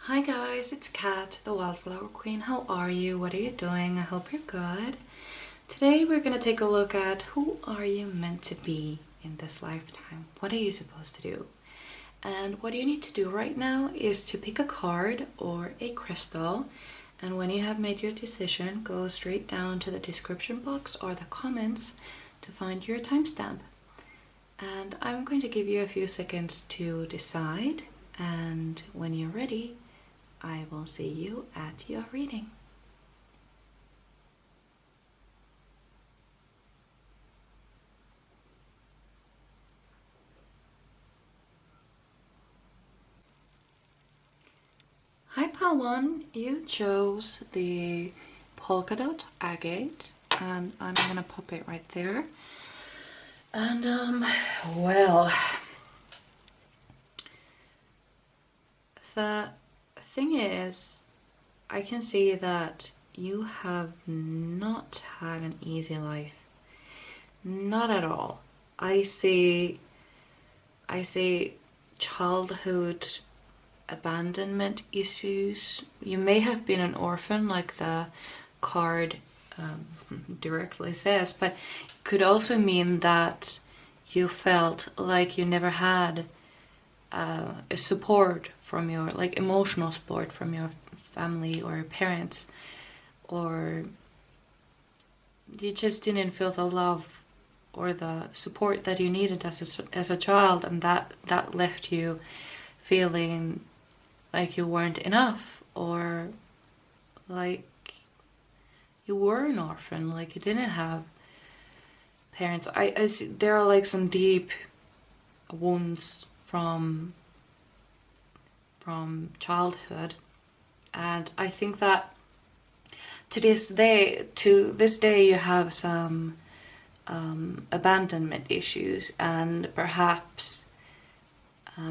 Hi guys, it's Kat, the Wildflower Queen. How are you? What are you doing? I hope you're good. Today we're going to take a look at who are you meant to be in this lifetime? What are you supposed to do? And what you need to do right now is to pick a card or a crystal, and when you have made your decision, go straight down to the description box or the comments to find your timestamp. And I'm going to give you a few seconds to decide, and when you're ready, I will see you at your reading. Hi Pal 1, you chose the polka dot agate, and I'm gonna pop it right there. And well, the thing is, I can see that you have not had an easy life. Not at all. I see childhood abandonment issues. You may have been an orphan, like the card directly says, but it could also mean that you felt like you never had a support from your, like emotional support from your family or parents, or you just didn't feel the love or the support that you needed as a child, and that left you feeling like you weren't enough, or like you were an orphan, like you didn't have parents. I see there are like some deep wounds from childhood, and I think that to this day you have some abandonment issues, and perhaps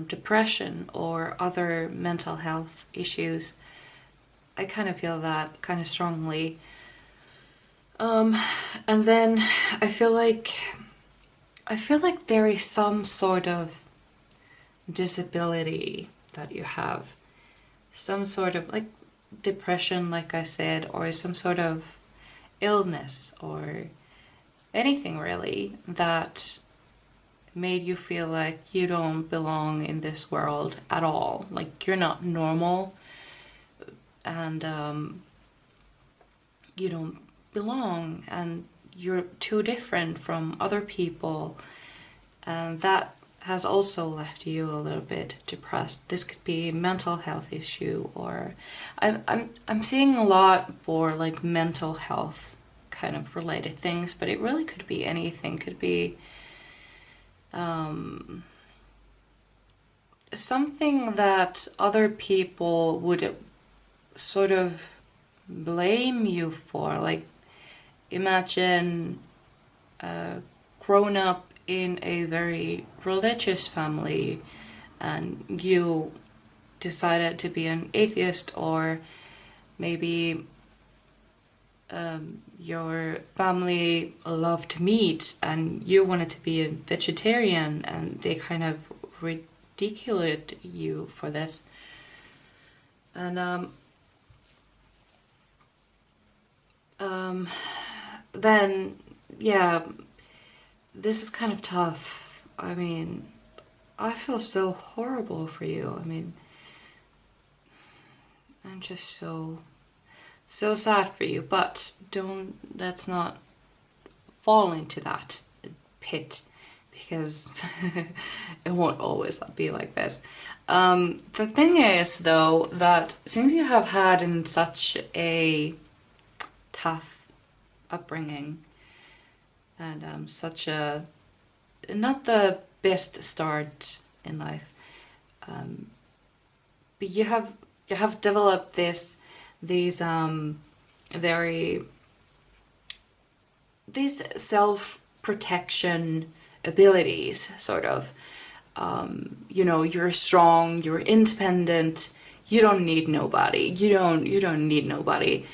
depression or other mental health issues. I kind of feel that kind of strongly. And then I feel like there is some sort of disability that you have, some sort of like depression, like I said, or some sort of illness or anything really that made you feel like you don't belong in this world at all, like you're not normal, and you don't belong, and you're too different from other people, and that has also left you a little bit depressed. This could be a mental health issue, or I'm seeing a lot for like mental health kind of related things, but it really could be anything. Could be something that other people would sort of blame you for. Like imagine grown up in a very religious family and you decided to be an atheist, or maybe your family loved meat and you wanted to be a vegetarian, and they kind of ridiculed you for this. And then yeah, this is kind of tough. I mean, I feel so horrible for you. I mean, I'm just so sad for you, but let's not fall into that pit, because it won't always be like this. The thing is though, that since you have had in such a tough upbringing, and such a not the best start in life, but you have developed these self-protection abilities, sort of. You know, you're strong, you're independent, you don't need nobody, you don't need nobody.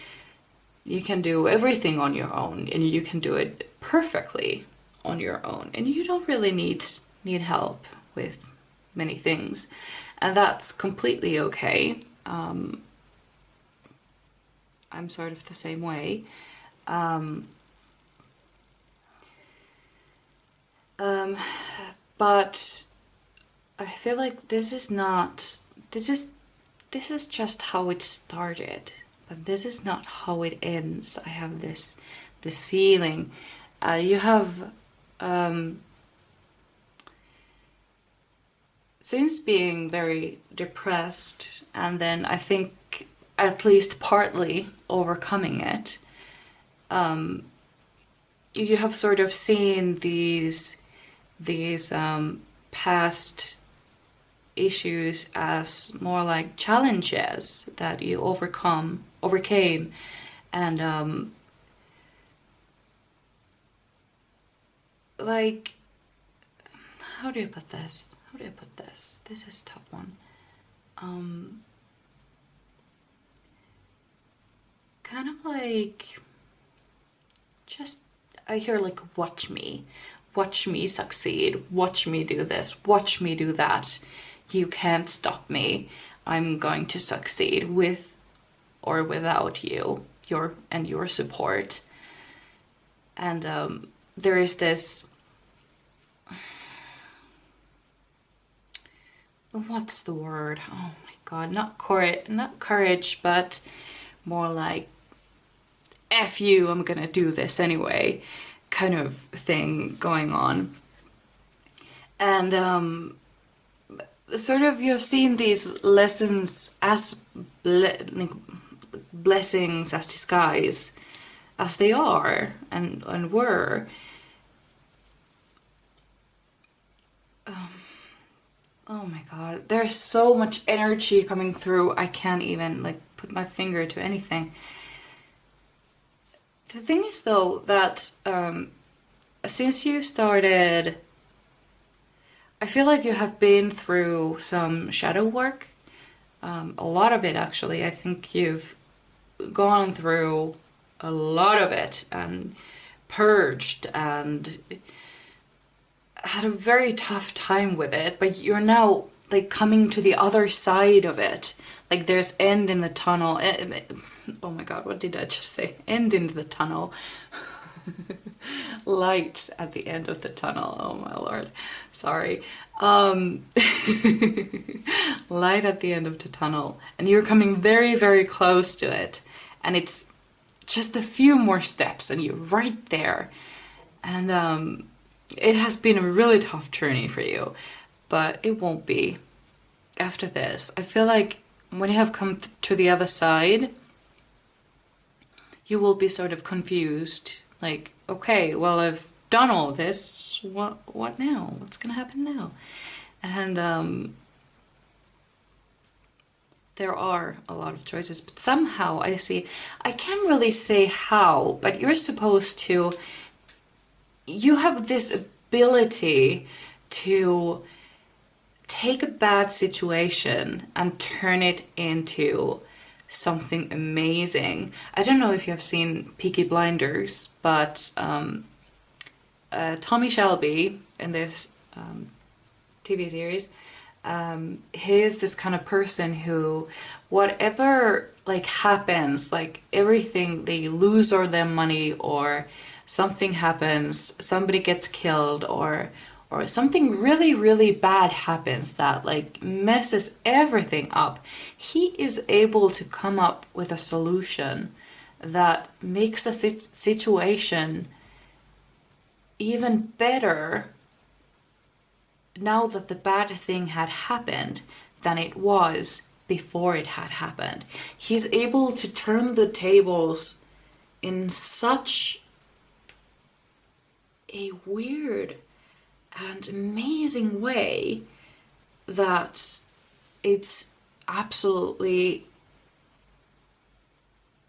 You can do everything on your own, and you can do it perfectly on your own, and you don't really need help with many things, and that's completely okay. I'm sort of the same way. But I feel like this is just how it started, but this is not how it ends. I have this feeling. You have since being very depressed, and then I think at least partly overcoming it, you have sort of seen these past issues as more like challenges that you overcame, and like, how do you put this? This is a tough one. Kind of like, just, I hear like, watch me succeed, watch me do this, watch me do that. You can't stop me. I'm going to succeed with or without you, your support. And there is this, what's the word? Oh my god, not courage, but more like, F you, I'm gonna do this anyway, kind of thing going on. And sort of, you've seen these lessons as blessings as disguise, as they are and were. Oh my god, there's so much energy coming through, I can't even like put my finger to anything. The thing is though that since you started, I feel like you have been through some shadow work, a lot of it actually. I think you've gone through a lot of it and purged and had a very tough time with it, but you're now like coming to the other side of it. Like, there's end in the tunnel. Oh my god, what did I just say? End in the tunnel. Light at the end of the tunnel. Oh my lord. Sorry. Light at the end of the tunnel. And you're coming very, very close to it. And it's just a few more steps and you're right there. And it has been a really tough journey for you, but it won't be after this. I feel like when you have come to the other side, you will be sort of confused. Like, okay, well, I've done all this. What now? What's gonna happen now? And there are a lot of choices, but somehow I can't really say how, but you're supposed to, you have this ability to take a bad situation and turn it into something amazing. I don't know if you have seen Peaky Blinders, but Tommy Shelby in this TV series, he is this kind of person who, whatever like happens, like everything, they lose all their money, or something happens, somebody gets killed, or something really, really bad happens that like messes everything up, he is able to come up with a solution that makes the situation even better now that the bad thing had happened than it was before it had happened. He's able to turn the tables in such a weird and amazing way that it's absolutely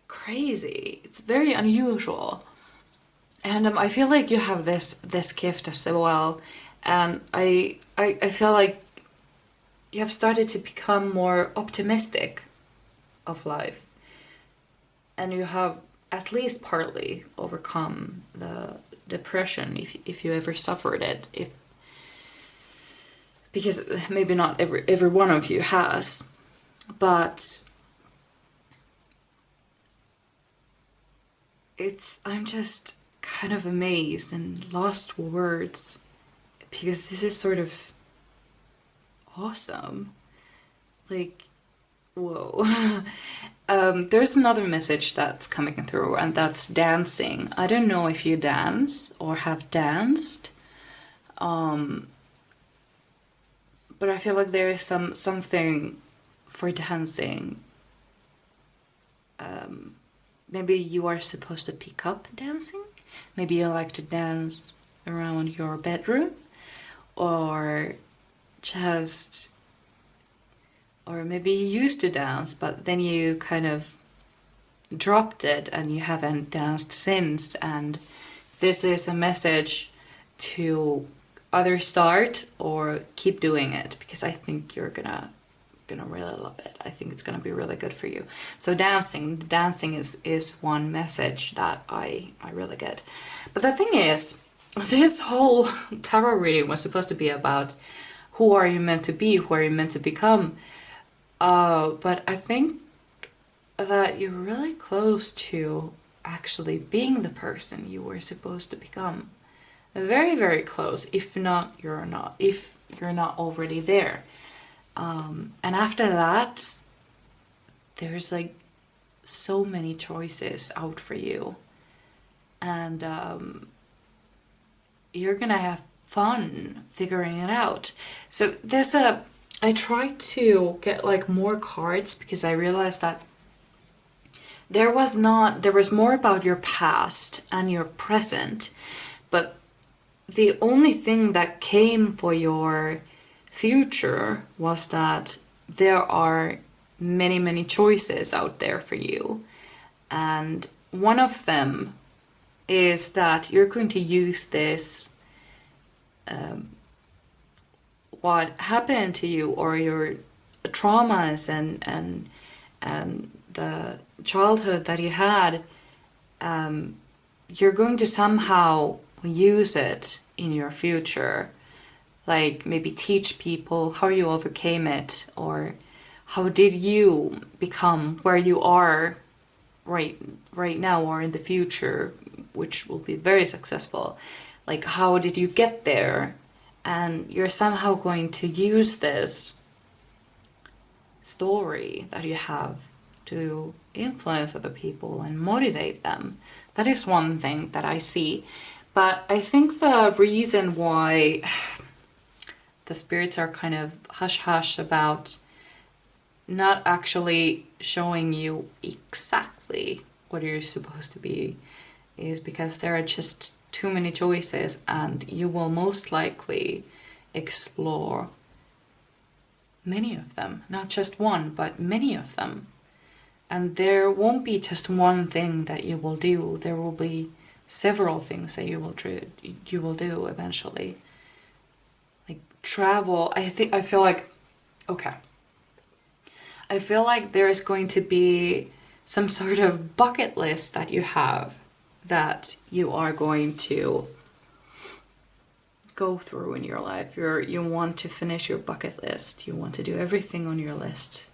crazy. It's very unusual. And I feel like you have this gift as well. And I feel like you have started to become more optimistic of life. And you have at least partly overcome the depression, if you ever suffered it. Because maybe not every one of you has. But I'm just kind of amazed and lost for words, because this is sort of awesome. Like, whoa. There's another message that's coming through, and that's dancing. I don't know if you dance or have danced, but I feel like there is something for dancing. Maybe you are supposed to pick up dancing. Maybe you like to dance around your bedroom, or just, or maybe you used to dance, but then you kind of dropped it and you haven't danced since. And this is a message to either start or keep doing it, because I think you're gonna really love it. I think it's gonna be really good for you. So dancing is one message that I really get. But the thing is, this whole tarot reading was supposed to be about who are you meant to be, who are you meant to become. But I think that you're really close to actually being the person you were supposed to become. Very, very close. If not, you're not. If you're not already there. And after that, there's like so many choices out for you. And you're gonna have fun figuring it out. So I tried to get like more cards, because I realized that there was more about your past and your present, but the only thing that came for your future was that there are many, many choices out there for you. And one of them is that you're going to use this, what happened to you, or your traumas and the childhood that you had, you're going to somehow use it in your future. Like maybe teach people how you overcame it, or how did you become where you are right now or in the future, which will be very successful. Like, how did you get there? And you're somehow going to use this story that you have to influence other people and motivate them. That is one thing that I see. But I think the reason why the spirits are kind of hush-hush about not actually showing you exactly what you're supposed to be is because there are just too many choices, and you will most likely explore many of them. Not just one, but many of them. And there won't be just one thing that you will do. There will be several things that you will do eventually. Like travel, I feel like there is going to be some sort of bucket list that you have that you are going to go through in your life. You want to finish your bucket list. You want to do everything on your list.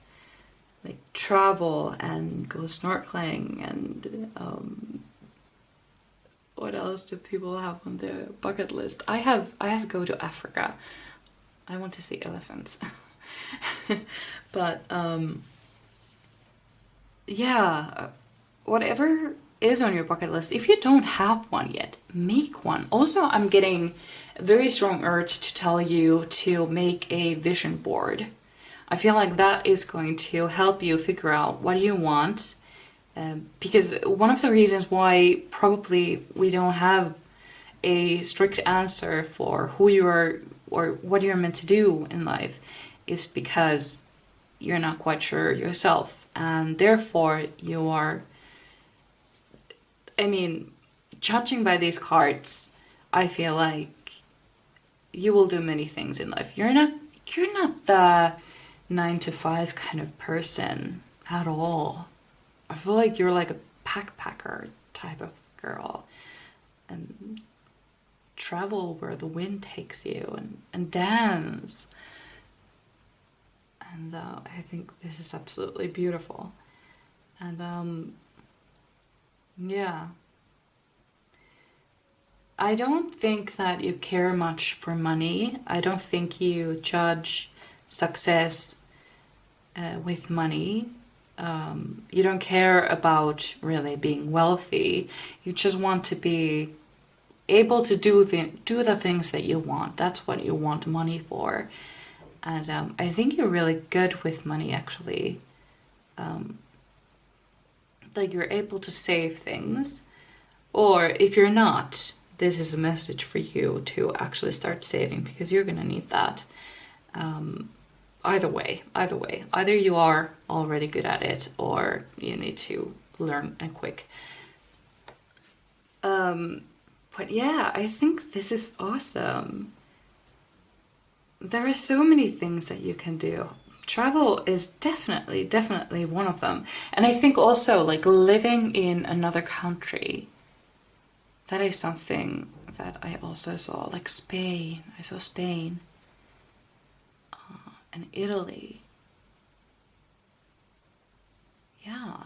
Like travel and go snorkeling and what else do people have on their bucket list? I have go to Africa. I want to see elephants. But yeah, whatever is on your bucket list, if you don't have one yet, make one. Also, I'm getting a very strong urge to tell you to make a vision board. I feel like that is going to help you figure out what you want. Because one of the reasons why probably we don't have a strict answer for who you are or what you're meant to do in life is because you're not quite sure yourself. And therefore you are, judging by these cards, I feel like you will do many things in life. You're not the 9 to 5 kind of person at all. I feel like you're like a backpacker type of girl, and travel where the wind takes you and dance. And I think this is absolutely beautiful. And yeah, I don't think that you care much for money. I don't think you judge success with money. You don't care about really being wealthy. You just want to be able to do the things that you want. That's what you want money for. And I think you're really good with money, actually. Like you're able to save things. Or if you're not, this is a message for you to actually start saving, because you're gonna need that. Either way. Either you are already good at it, or you need to learn and quick. But yeah, I think this is awesome. There are so many things that you can do. Travel is definitely one of them. And I think also like living in another country, that is something that I also saw, like Spain. I saw Spain and Italy. Yeah,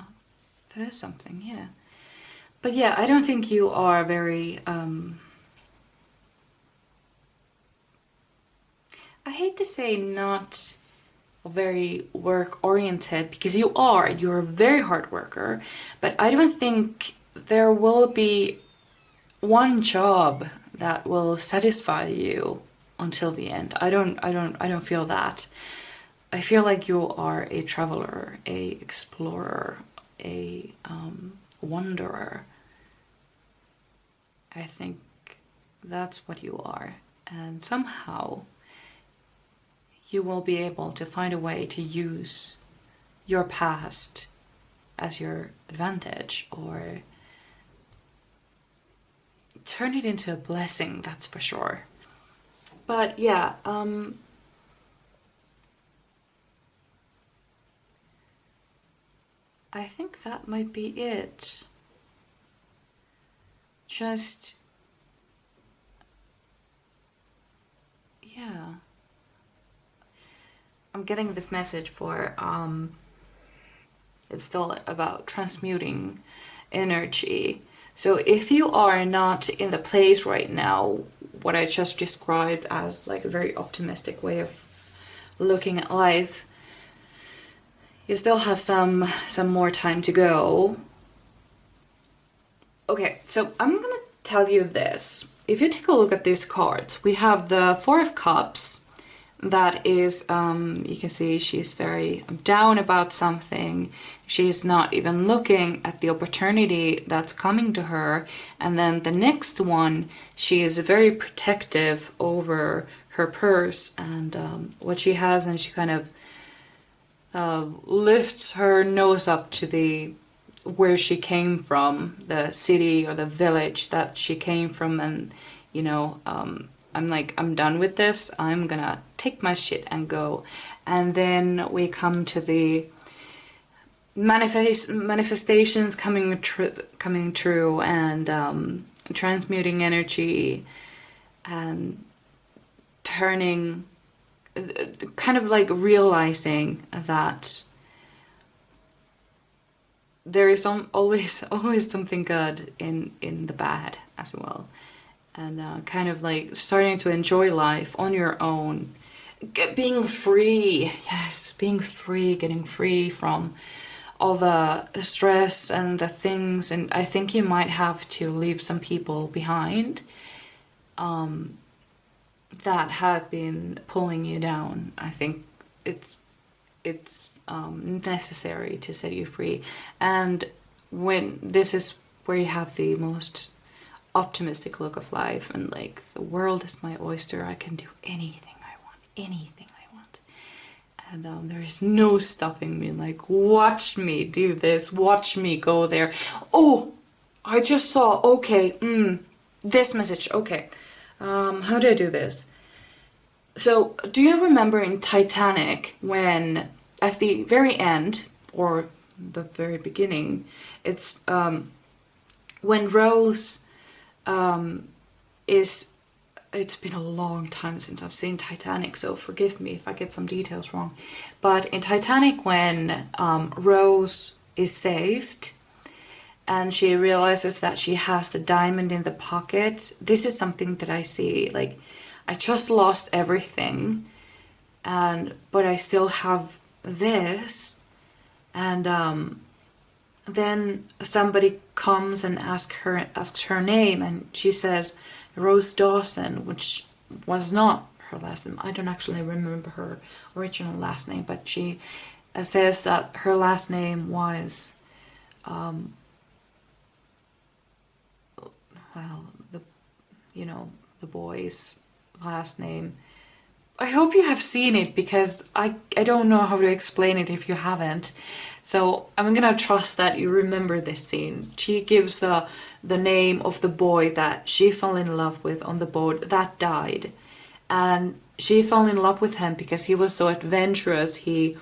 that is something, yeah. But yeah, I don't think you are very, I hate to say not very work-oriented, because you're a very hard worker, but I don't think there will be one job that will satisfy you until the end. I don't feel that. I feel like you are a traveler, a explorer, a wanderer. I think that's what you are, and somehow you will be able to find a way to use your past as your advantage, or turn it into a blessing, that's for sure. But yeah, I think that might be it. Just, yeah. I'm getting this message for, it's still about transmuting energy. So if you are not in the place right now, what I just described as like a very optimistic way of looking at life, you still have some more time to go. Okay, so I'm gonna tell you this. If you take a look at these cards, we have the Four of Cups. That is, you can see she's very down about something. She's not even looking at the opportunity that's coming to her. And then the next one, she is very protective over her purse and what she has, and she kind of lifts her nose up to the where she came from, the city or the village that she came from, and you know, I'm like, I'm done with this. I'm gonna take my shit and go. And then we come to the manifestations coming true, and transmuting energy and turning, kind of like realizing that there is always something good in the bad as well. And kind of like starting to enjoy life on your own. Being free, yes, being free, getting free from all the stress and the things. And I think you might have to leave some people behind that have been pulling you down. I think it's necessary to set you free. And when this is where you have the most optimistic look of life, and like, the world is my oyster, I can do anything I want, and there is no stopping me. Like, watch me do this, watch me go there. Oh, I just saw, okay, this message, okay, how do I do this? So do you remember in Titanic, when at the very end, or the very beginning, it's when Rose it's been a long time since I've seen Titanic, so forgive me if I get some details wrong. But in Titanic, when Rose is saved, and she realizes that she has the diamond in the pocket. This is something that I see, like, I just lost everything, but I still have this. And then somebody comes and asks her name, and she says Rose Dawson, which was not her last name. I don't actually remember her original last name, but she says that her last name was well, the boy's last name. I hope you have seen it, because I don't know how to explain it if you haven't. So I'm gonna trust that you remember this scene. She gives the name of the boy that she fell in love with on the boat that died. And she fell in love with him because he was so adventurous. He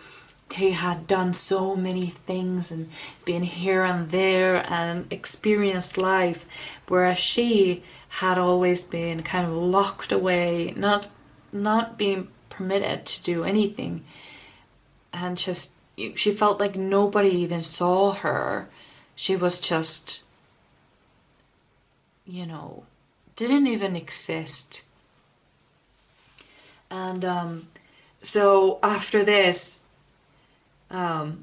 had done so many things and been here and there and experienced life, whereas she had always been kind of locked away, not being permitted to do anything, and just she felt like nobody even saw her. She was just, didn't even exist. And so after this, I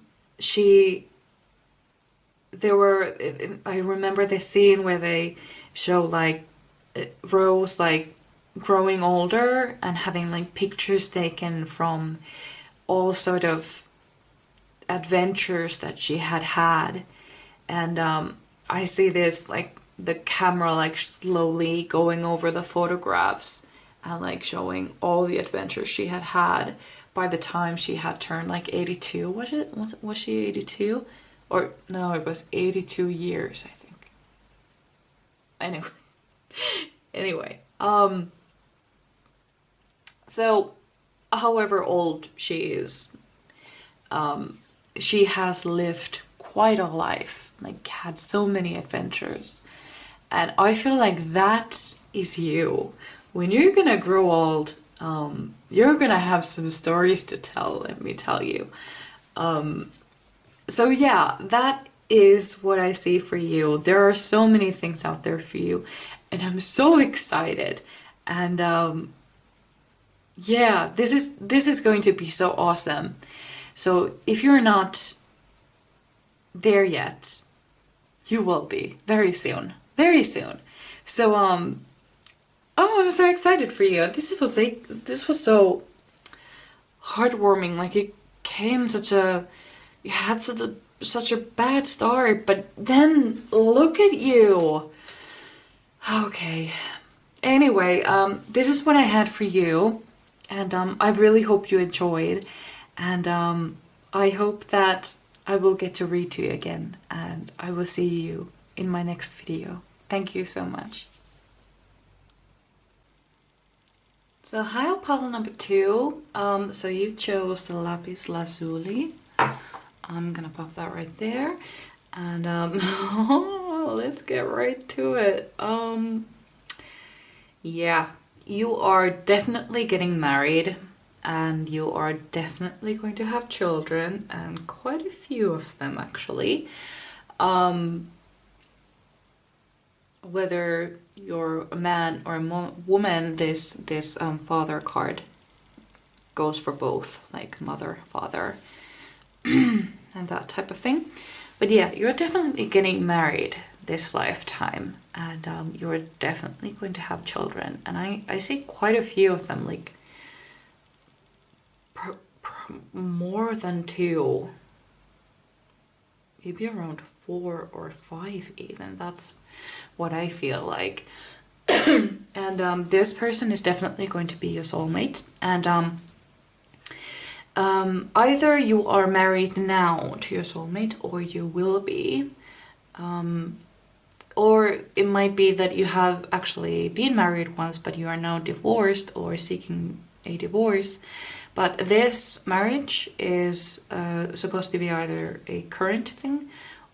remember this scene where they show like Rose like growing older and having like pictures taken from all sort of adventures that she had. And I see this, like the camera like slowly going over the photographs and like showing all the adventures she had by the time she had turned like 82. Was she 82? Or no, it was 82 years, I think. Anyway, so however old she is, she has lived quite a life, like had so many adventures. And I feel like that is you. When you're gonna grow old, you're gonna have some stories to tell, let me tell you. So yeah, that is what I see for you. There are so many things out there for you, and I'm so excited. And yeah, this is going to be so awesome. So if you're not there yet, you will be very soon. Very soon. So oh, I'm so excited for you. This was so heartwarming. Like it came you had such a bad start, but then look at you. Okay. Anyway, this is what I had for you, and I really hope you enjoyed, and I hope that I will get to read to you again, and I will see you in my next video. Thank you so much. So hi, pile number 2. So you chose the lapis lazuli. I'm gonna pop that right there, and let's get right to it. Yeah, you are definitely getting married, and you are definitely going to have children, and quite a few of them actually. Whether you're a man or a woman, this father card goes for both, like mother, father, and that type of thing. But yeah, you're definitely getting married this lifetime, and you're definitely going to have children. And I see quite a few of them, like more than 2, maybe around 4 or 5 even. That's what I feel like. And this person is definitely going to be your soulmate, and either you are married now to your soulmate, or you will be, or it might be that you have actually been married once but you are now divorced or seeking a divorce. But this marriage is supposed to be either a current thing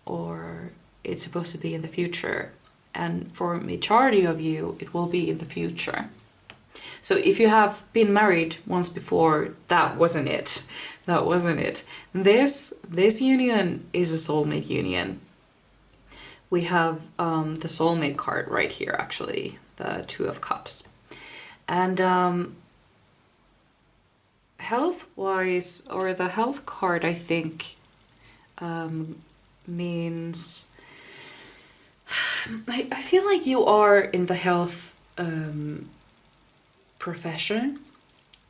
or it's supposed to be in the future. And for majority of you, it will be in the future. So if you have been married once before, that wasn't it. That wasn't it. This union is a soulmate union. we have the soulmate card right here, actually, the Two of Cups. And health-wise, or the health card, I think, means... I feel like you are in the health profession,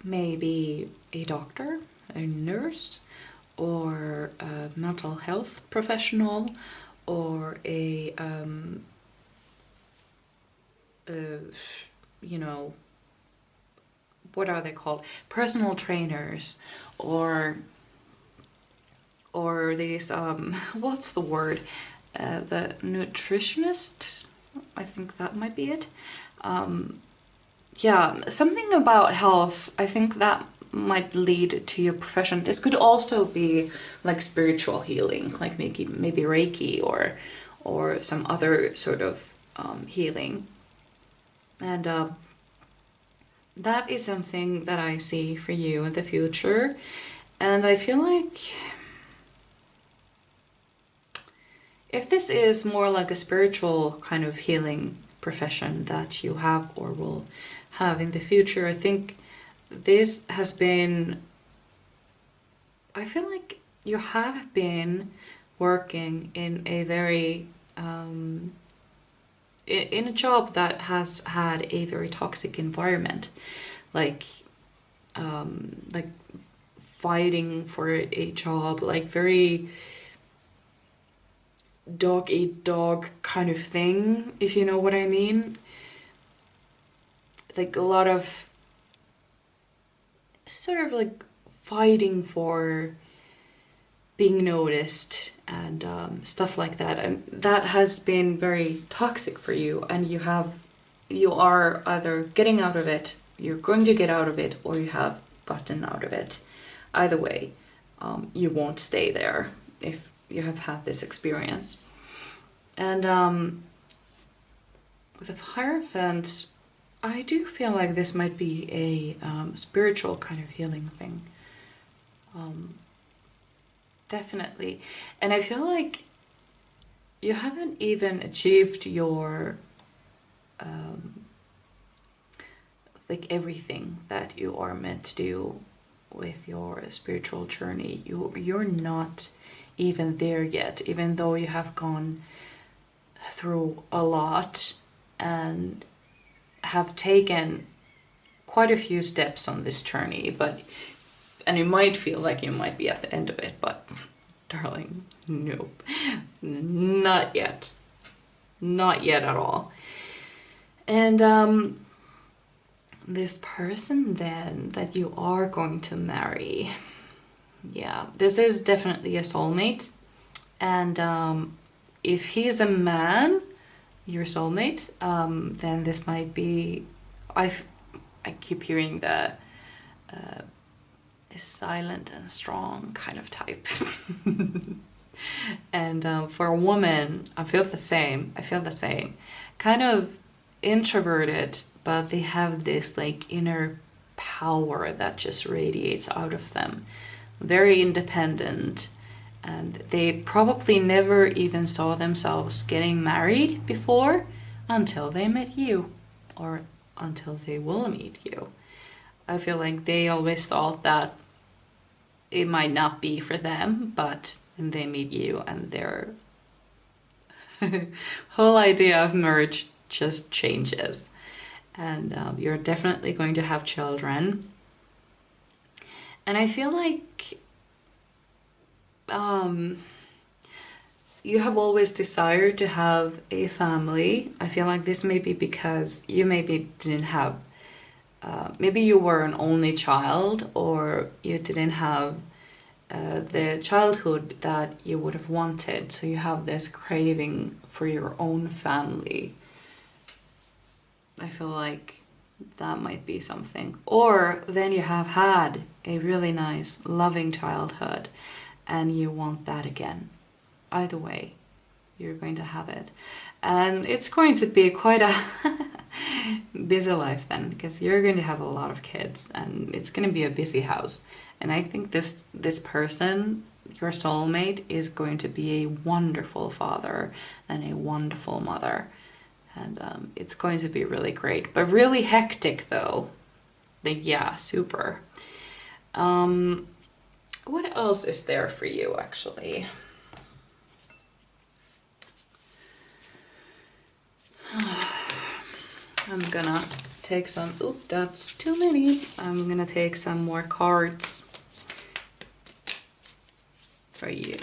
maybe a doctor, a nurse, or a mental health professional, or a you know, what are they called? Personal trainers, or these what's the word? The nutritionist. I think that might be it. Yeah, something about health. I think that might lead to your profession. This could also be like spiritual healing, like maybe Reiki or some other sort of healing. And that is something that I see for you in the future. And I feel like if this is more like a spiritual kind of healing profession that you have or will have in the future, I think this has been, I feel like you have been working in a very, in a job that has had a very toxic environment, like fighting for a job, like very dog eat dog kind of thing, if you know what I mean. Like a lot of sort of like fighting for being noticed and stuff like that, and that has been very toxic for you, and you are either getting out of it, you're going to get out of it, or you have gotten out of it. Either way, you won't stay there if you have had this experience. And with the Hierophant, I do feel like this might be a spiritual kind of healing thing. Definitely. And I feel like you haven't even achieved your like everything that you are meant to do with your spiritual journey. You're not even there yet, even though you have gone through a lot and have taken quite a few steps on this journey, and you might feel like you might be at the end of it, but darling, nope, not yet. Not yet at all. And this person then that you are going to marry, yeah, this is definitely a soulmate. And if he's a man, your soulmate, then this might be, I keep hearing the silent and strong kind of type. And for a woman, I feel the same. Kind of introverted, but they have this like inner power that just radiates out of them. Very independent, and they probably never even saw themselves getting married before until they met you, or until they will meet you. I feel like they always thought that it might not be for them, but then they meet you and their whole idea of marriage just changes. And you're definitely going to have children. And I feel like you have always desired to have a family. I feel like this may be because you maybe didn't have, maybe you were an only child, or you didn't have the childhood that you would have wanted. So you have this craving for your own family. I feel like that might be something. Or then you have had a really nice, loving childhood and you want that again. Either way, you're going to have it. And it's going to be quite a busy life then, because you're going to have a lot of kids and it's going to be a busy house. And I think this person your soulmate is going to be a wonderful father and a wonderful mother. And it's going to be really great. But really hectic though. Like, yeah, super. What else is there for you actually? I'm gonna take some, oop, that's too many. I'm gonna take some more cards for you.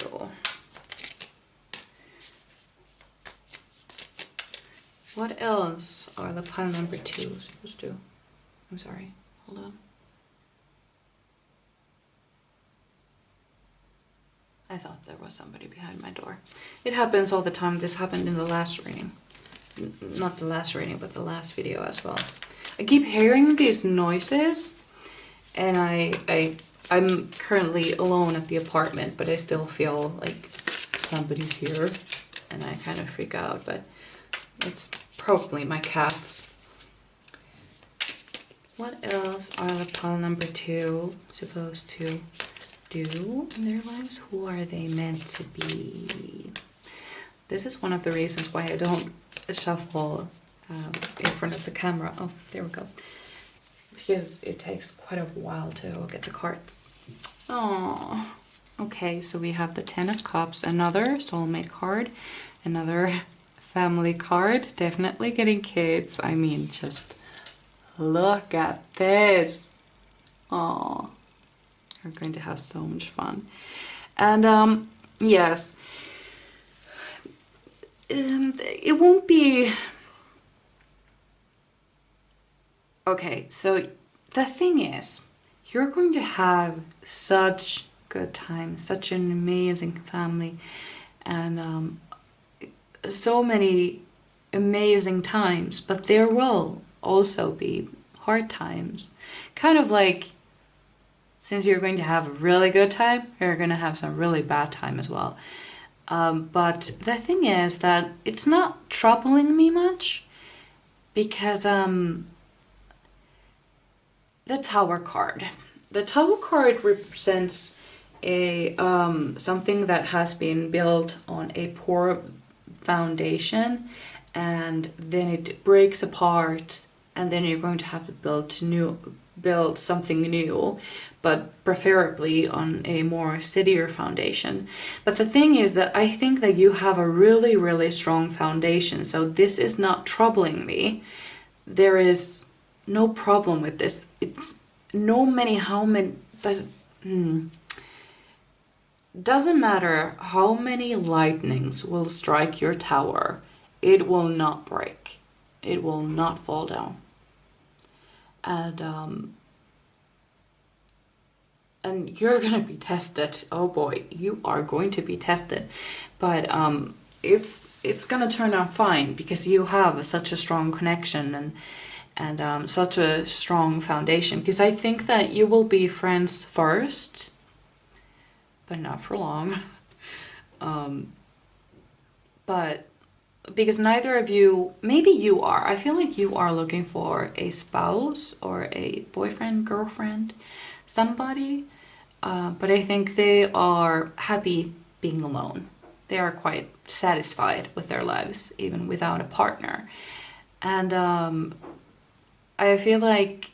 What else are the pile number 2 supposed to? I'm sorry, hold on. I thought there was somebody behind my door. It happens all the time. This happened in the last reading. Not the last reading, but the last video as well. I keep hearing these noises, and I'm currently alone at the apartment, but I still feel like somebody's here, and I kind of freak out, but it's probably my cats. What else are the pile number 2 supposed to do in their lives? Who are they meant to be? This is one of the reasons why I don't shuffle in front of the camera. Oh, there we go. Because it takes quite a while to get the cards. Oh, okay, so we have the 10 of Cups, another soulmate card, another family card, definitely getting kids. I mean, just look at this. Oh, we're going to have so much fun. And yes, it won't be... Okay, so the thing is, you're going to have such good time, such an amazing family, and so many amazing times, but there will also be hard times. Kind of like, since you're going to have a really good time, you're going to have some really bad time as well. But the thing is that it's not troubling me much, because the Tower card. The Tower card represents a something that has been built on a poor foundation, and then it breaks apart, and then you're going to have to build something new, but preferably on a more steadier foundation. But the thing is that I think that you have a really, really strong foundation, so this is not troubling me. There is no problem with this. It's doesn't matter how many lightnings will strike your tower, it will not break. It will not fall down. And you're gonna be tested. Oh boy, you are going to be tested. But it's gonna turn out fine, because you have such a strong connection and such a strong foundation. Because I think that you will be friends first, but not for long. But because neither of you, maybe you are, I feel like you are looking for a spouse or a boyfriend, girlfriend, somebody, but I think they are happy being alone. They are quite satisfied with their lives, even without a partner. And I feel like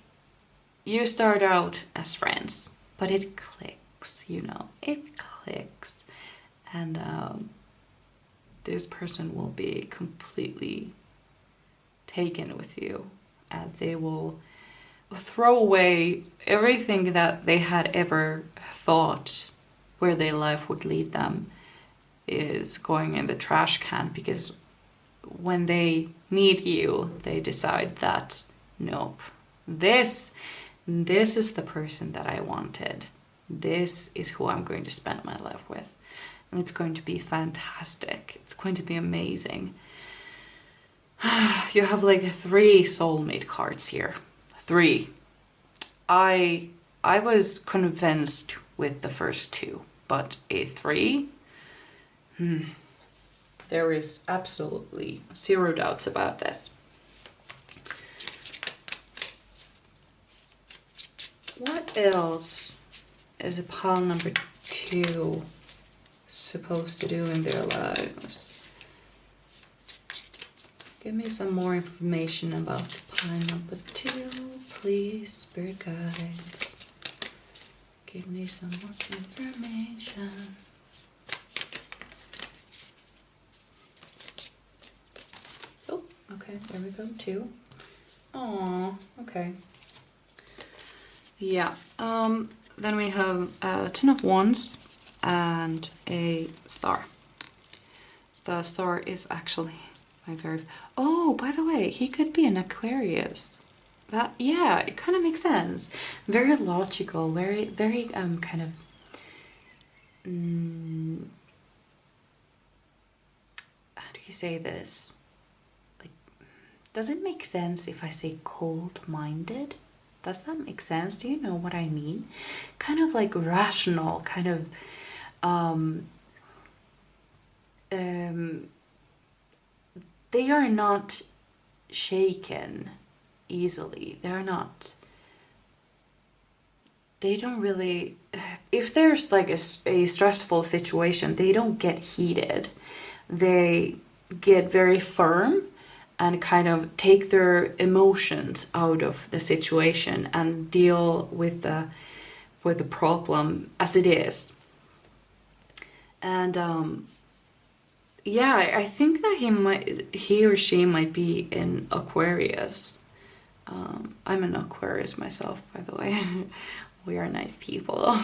you start out as friends, but it clicks, you know, it clicks. And this person will be completely taken with you, and they will throw away everything that they had ever thought where their life would lead them is going in the trash can, because when they meet you, they decide that, nope, this is the person that I wanted. This is who I'm going to spend my life with. And it's going to be fantastic. It's going to be amazing. You have like 3 soulmate cards here. 3. I was convinced with the first 2, but a 3? There is absolutely 0 doubts about this. What else is a pile number 2 supposed to do in their lives. Give me some more information about pile number 2, please, Spirit Guides. Give me some more information. Oh, okay, there we go, 2. Oh, okay. Yeah, then we have a 10 of Wands and a star. The star is actually my very... Oh, by the way, he could be an Aquarius. That, yeah, it kind of makes sense. Very logical, very kind of... how do you say this? Like, does it make sense if I say cold-minded? Does that make sense? Do you know what I mean? Kind of like rational, kind of they are not shaken easily. They don't really, if there's like a stressful situation, they don't get heated. They get very firm and kind of take their emotions out of the situation and deal with the problem as it is. And yeah, I think that he or she might be in Aquarius. I'm an Aquarius myself, by the way. We are nice people.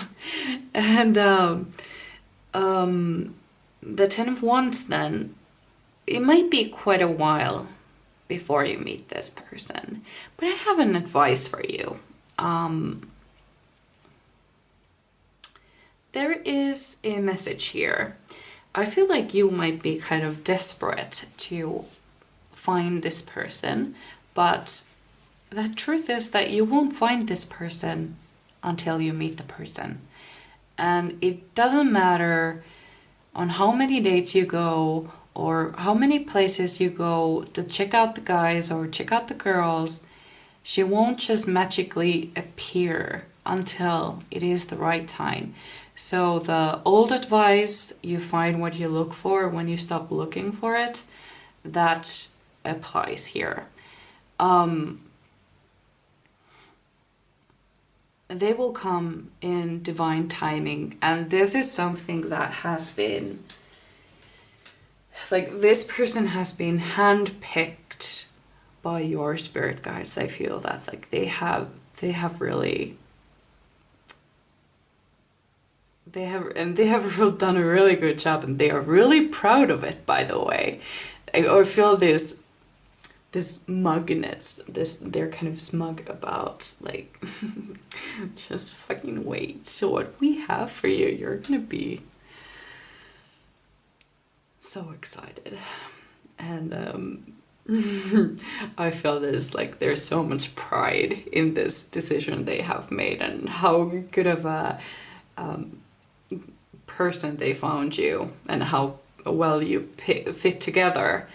And the 10 of Wands then, it might be quite a while before you meet this person, but I have an advice for you. There is a message here. I feel like you might be kind of desperate to find this person, but the truth is that you won't find this person until you meet the person. And it doesn't matter on how many dates you go or how many places you go to check out the guys or check out the girls. She won't just magically appear until it is the right time. So the old advice, you find what you look for when you stop looking for it, that applies here. They will come in divine timing, and this is something that has been, like, this person has been handpicked by your spirit guides. I feel that, like, they have really, they have done a really good job, and they are really proud of it, by the way. I feel this mugness, they're kind of smug about, like, just fucking wait. So what we have for you, you're gonna be so excited. And I feel this, like, there's so much pride in this decision they have made, and how good of a person they found you, and how well you fit together.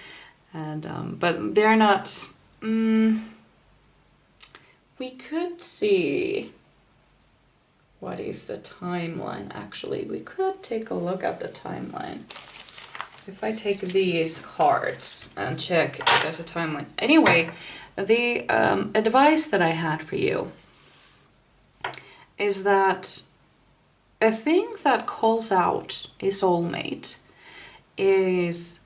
And but they're not, we could see what is the timeline. Actually, we could take a look at the timeline. If I take these cards and check if there's a timeline. Anyway, the advice that I had for you is that a thing that calls out a soulmate is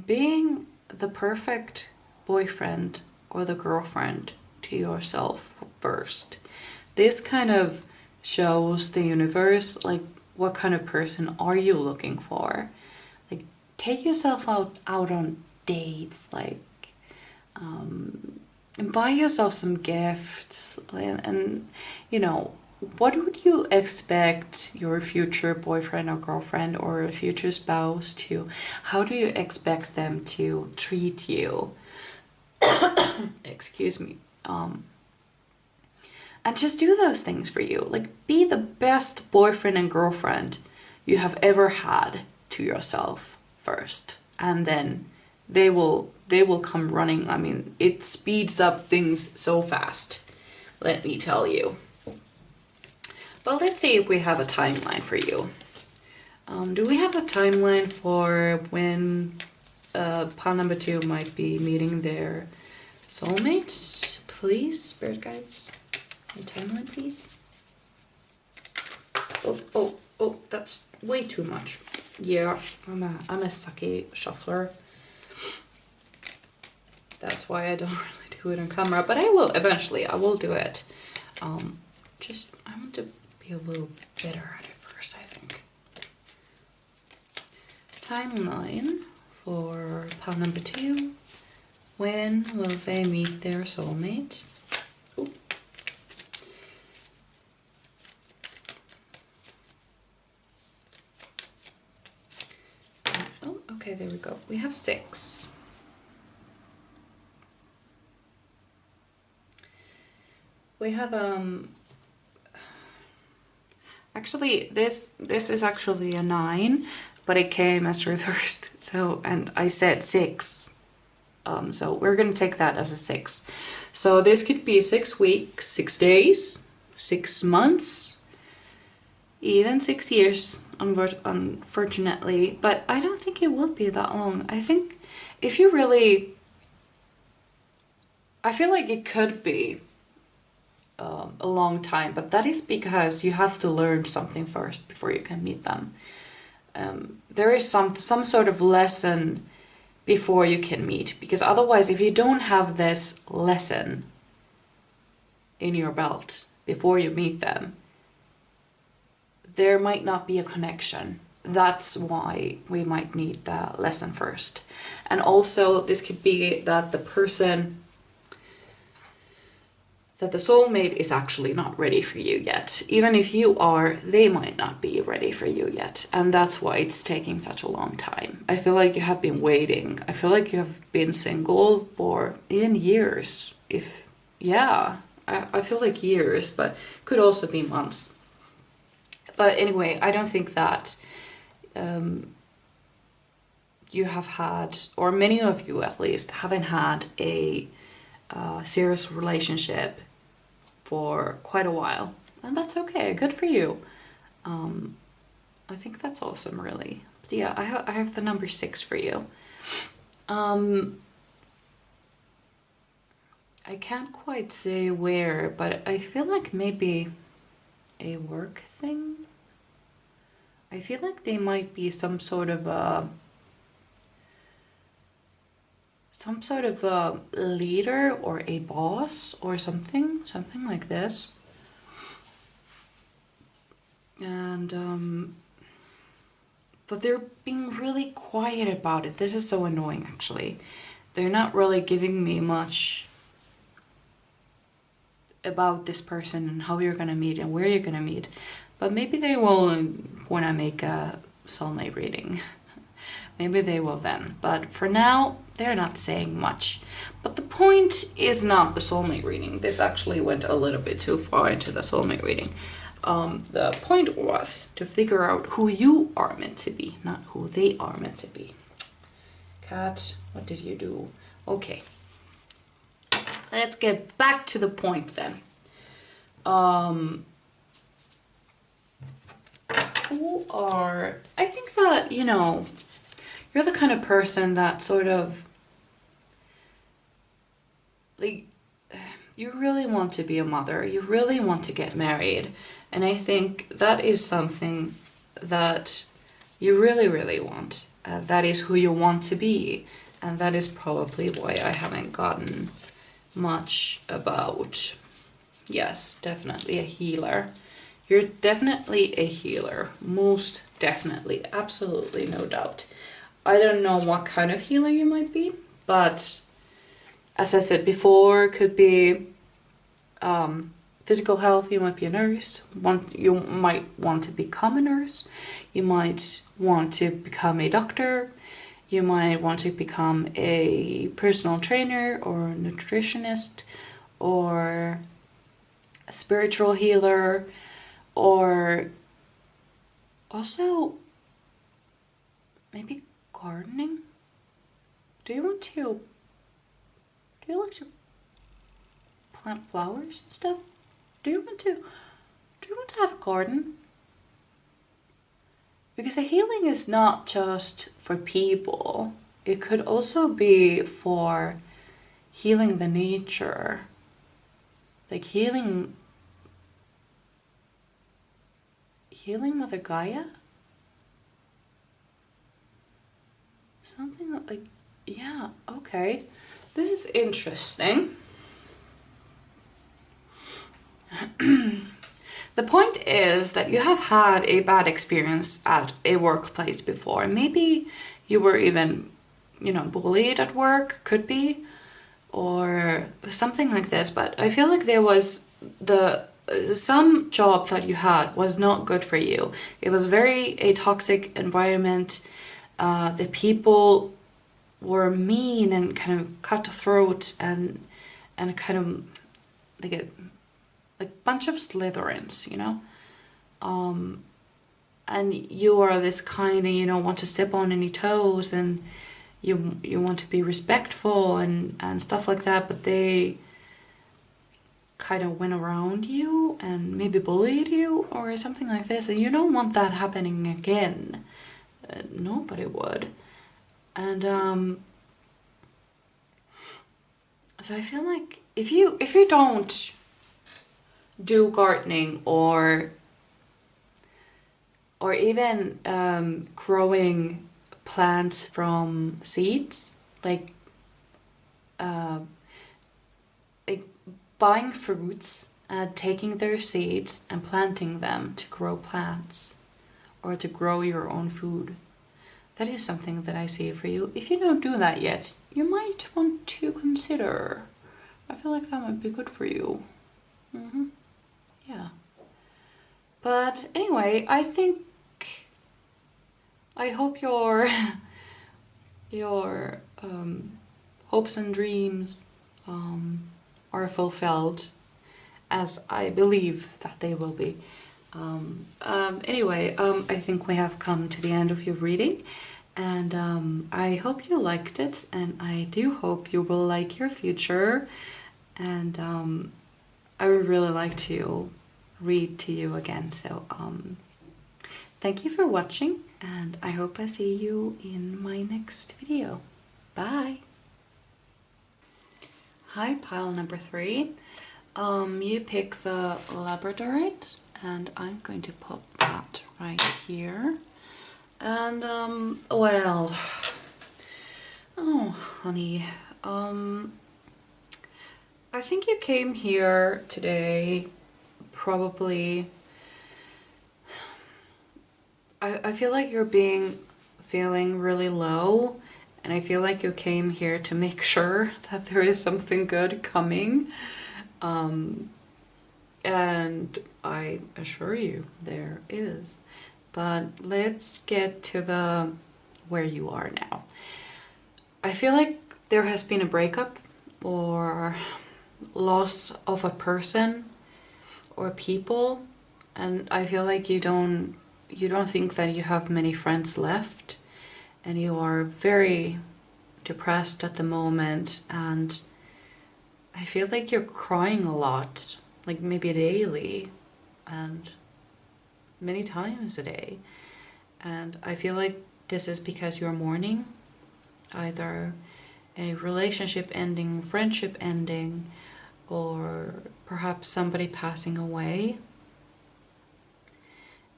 being the perfect boyfriend or the girlfriend to yourself first. This kind of shows the universe, like, what kind of person are you looking for? Like, take yourself out on dates, like, and buy yourself some gifts, and you know, what would you expect your future boyfriend or girlfriend or a future spouse to, how do you expect them to treat you? Excuse me. And just do those things for you. Like, be the best boyfriend and girlfriend you have ever had to yourself first. And then they will come running. I mean, it speeds up things so fast, let me tell you. Well, let's see if we have a timeline for you. Do we have a timeline for when pile number 2 might be meeting their soulmate? Please, spirit guides. A timeline, please. Oh, that's way too much. Yeah, I'm a sucky shuffler. That's why I don't really do it on camera, but I will eventually. I will do it. Just I want to be a little better at it first, I think. Timeline for pile number 2. When will they meet their soulmate? Ooh. Oh, okay, there we go. We have 6. We have actually this is actually a 9, but it came as reversed. So, and I said 6. So we're gonna take that as a 6. So this could be 6 weeks, 6 days, 6 months, even 6 years, unfortunately. But I don't think it will be that long. I think if you really, I feel like it could be a long time, but that is because you have to learn something first before you can meet them. There is some sort of lesson before you can meet, because otherwise, if you don't have this lesson in your belt before you meet them, there might not be a connection. That's why we might need the lesson first. And also, this could be that the person, that the soulmate is actually not ready for you yet. Even if you are, they might not be ready for you yet. And that's why it's taking such a long time. I feel like you have been waiting. I feel like you have been single for even years. I feel like years, but could also be months. But anyway, I don't think that you have had, or many of you at least, haven't had a serious relationship for quite a while, and that's okay. Good for you. I think that's awesome, really. But yeah, I have the number 6 for you. I can't quite say where, but I feel like maybe a work thing. I feel like they might be some sort of a leader or a boss or something like this. And but they're being really quiet about it. This is so annoying, actually. They're not really giving me much about this person and how you're gonna meet and where you're gonna meet. But maybe they will when I make a soulmate reading. Maybe they will then. But for now, they're not saying much. But the point is not the soulmate reading. This actually went a little bit too far into the soulmate reading. The point was to figure out who you are meant to be, not who they are meant to be. Cat, what did you do? Okay. Let's get back to the point then. I think that, you're the kind of person that sort of, like, you really want to be a mother, you really want to get married, and I think that is something that you really, really want. That is who you want to be, and that is probably why I haven't gotten much about. Yes, definitely a healer. You're definitely a healer, most definitely, absolutely, no doubt. I don't know what kind of healer you might be, but as I said before, could be physical health. You might be a nurse. You might want to become a nurse. You might want to become a doctor. You might want to become a personal trainer or a nutritionist or a spiritual healer, or also maybe gardening. Do you like to plant flowers and stuff? Do you want to have a garden? Because the healing is not just for people. It could also be for healing the nature. Like healing Mother Gaia? Something like, yeah, okay. This is interesting. The point is that you have had a bad experience at a workplace before. Maybe you were even, bullied at work, could be, or something like this. But I feel like there was some job that you had was not good for you. It was a toxic environment. The people were mean and kind of cutthroat and kind of like a bunch of Slytherins, and you are this kind and you don't want to step on any toes, and you want to be respectful and stuff like that, but they kind of went around you and maybe bullied you or something like this, and you don't want that happening again. Nobody would. And so I feel like if you don't do gardening or even growing plants from seeds, like buying fruits and taking their seeds and planting them to grow plants or to grow your own food. That is something that I see for you. If you don't do that yet, you might want to consider. I feel like that might be good for you. Yeah. But anyway, I hope your hopes and dreams are fulfilled, as I believe that they will be. Anyway, I think we have come to the end of your reading, and I hope you liked it, and I do hope you will like your future, and I would really like to read to you again. So thank you for watching, and I hope I see you in my next video. Bye! Hi, pile number 3. You pick the labradorite, and I'm going to pop that right here. And well, oh honey, I think you came here today probably, I feel like you're feeling really low, and I feel like you came here to make sure that there is something good coming. And I assure you there is. But let's get to where you are now. I feel like there has been a breakup or loss of a person or people, and I feel like you don't think that you have many friends left, and you are very depressed at the moment, and I feel like you're crying a lot, like maybe daily and many times a day. And I feel like this is because you're mourning either a relationship ending, friendship ending, or perhaps somebody passing away.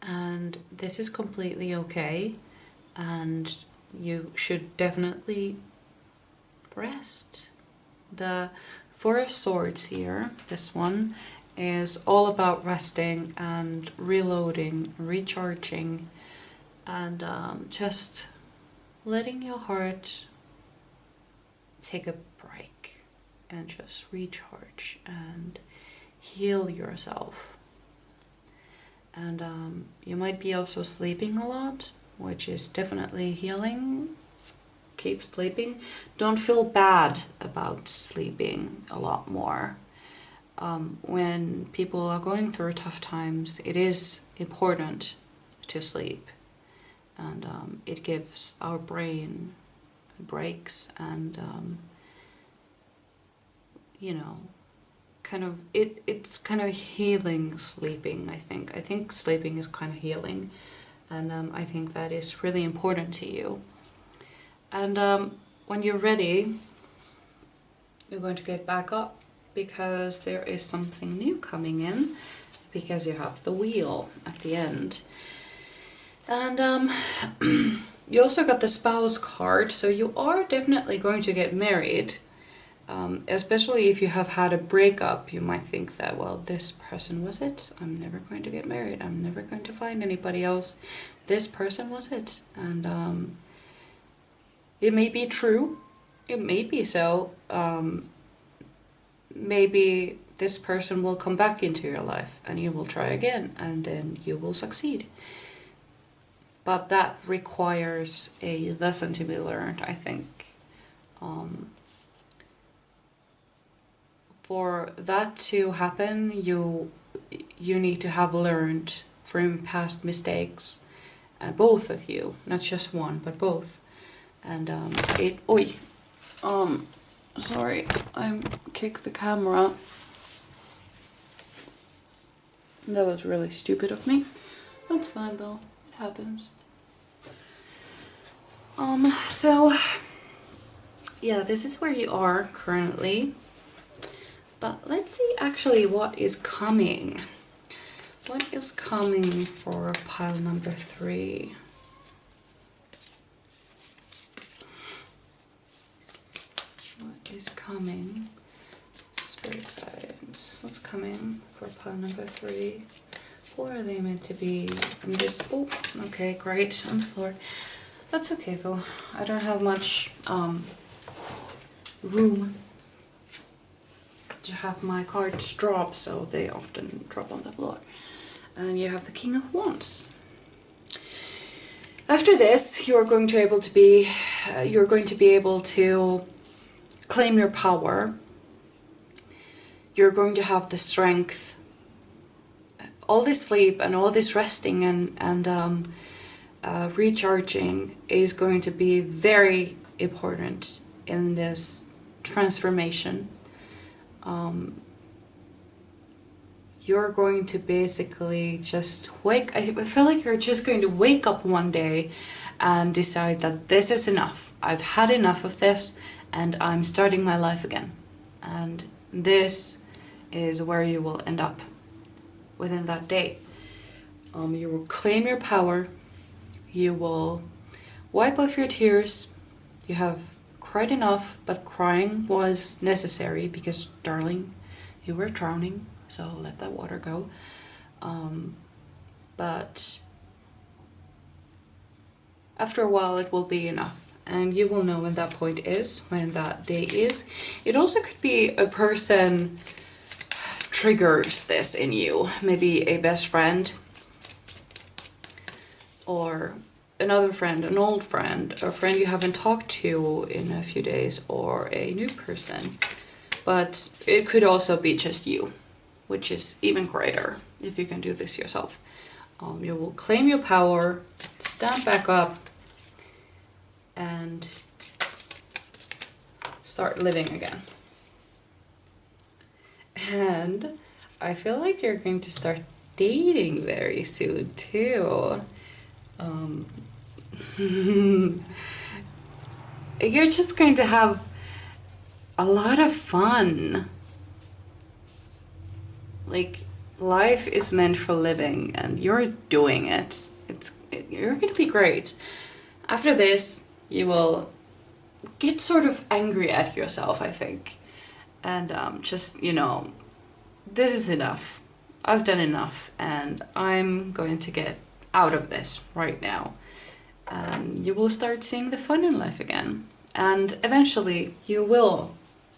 And this is completely okay, and you should definitely rest. The Four of Swords here, this one, is all about resting and reloading, recharging, and just letting your heart take a break and just recharge and heal yourself. And you might be also sleeping a lot, which is definitely healing. Keep sleeping. Don't feel bad about sleeping a lot more. When people are going through tough times, it is important to sleep, and it gives our brain breaks, and kind of it's kind of healing sleeping. I think sleeping is kind of healing, And I think that is really important to you. And when you're ready, you're going to get back up, because there is something new coming in, because you have the wheel at the end. And you also got the spouse card, so you are definitely going to get married. Especially if you have had a breakup, you might think that, well, this person was it. I'm never going to get married. I'm never going to find anybody else. This person was it. And it may be true. It may be so. Maybe this person will come back into your life and you will try again, and then you will succeed. But that requires a lesson to be learned, I think. For that to happen, you need to have learned from past mistakes, both of you, not just one, but both. And sorry, I kicked the camera. That was really stupid of me. That's fine though, it happens. So yeah, this is where you are currently. But let's see actually what is coming. What is coming for pile number 3? What is coming? Spirit guides. What's coming for pile number 3? Or are they meant to be in this? Oh, okay, great, on the floor. That's okay though. I don't have much room to have my cards drop, so they often drop on the floor. And you have the King of Wands. After this, you're going to be able to claim your power. You're going to have the strength. All this sleep and all this resting and recharging is going to be very important in this transformation. You're going to basically just I feel like you're just going to wake up one day and decide that this is enough. I've had enough of this and I'm starting my life again. And this is where you will end up within that day. You will claim your power. You will wipe off your tears. You have cried enough, but crying was necessary because, darling, you were drowning, so let that water go. But after a while it will be enough, and you will know when that point is, when that day is. It also could be a person triggers this in you, maybe a best friend or another friend, an old friend, a friend you haven't talked to in a few days, or a new person. But it could also be just you, which is even greater if you can do this yourself. You will claim your power, stand back up, and start living again. And I feel like you're going to start dating very soon too. You're just going to have a lot of fun. Like, life is meant for living and you're doing it. You're gonna be great. After this, you will get sort of angry at yourself, I think. And just, you know, this is enough. I've done enough and I'm going to get out of this right now. And you will start seeing the fun in life again. And eventually you will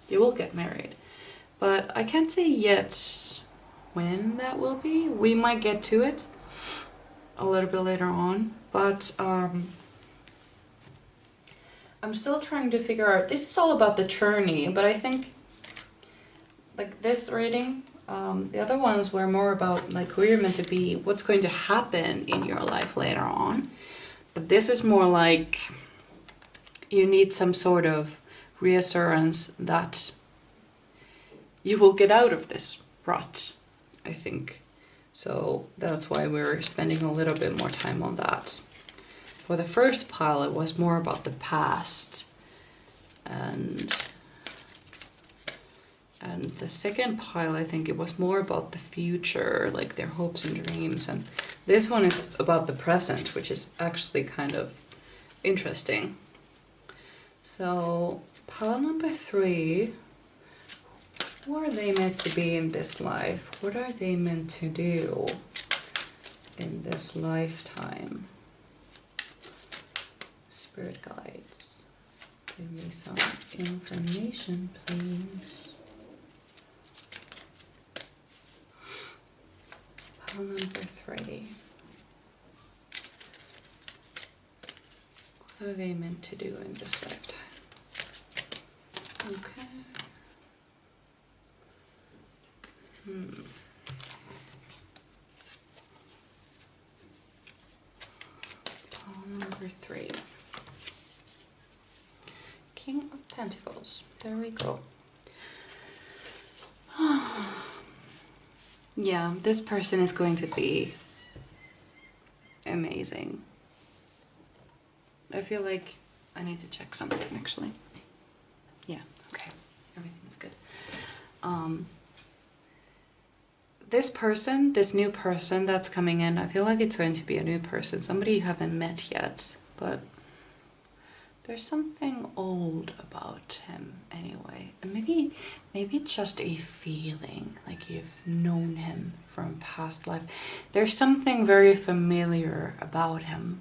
get married. But I can't say yet when that will be. We might get to it a little bit later on, but I'm still trying to figure out, this is all about the journey, but I think like this reading, the other ones were more about like who you're meant to be, what's going to happen in your life later on. But this is more like you need some sort of reassurance that you will get out of this rut, I think. So that's why we're spending a little bit more time on that. For the first pile, it was more about the past. And the second pile, I think it was more about the future, like their hopes and dreams. And this one is about the present, which is actually kind of interesting. So pile number 3, who are they meant to be in this life? What are they meant to do in this lifetime? Spirit guides, give me some information, please. Pile number 3. What are they meant to do in this lifetime? Okay. Pile number 3. King of Pentacles. There we go. Yeah, this person is going to be amazing. I feel like I need to check something actually. Yeah, okay. Everything's good. This person, this new person that's coming in, I feel like it's going to be a new person, somebody you haven't met yet, but there's something old about him anyway. And maybe it's just a feeling, like you've known him from past life. There's something very familiar about him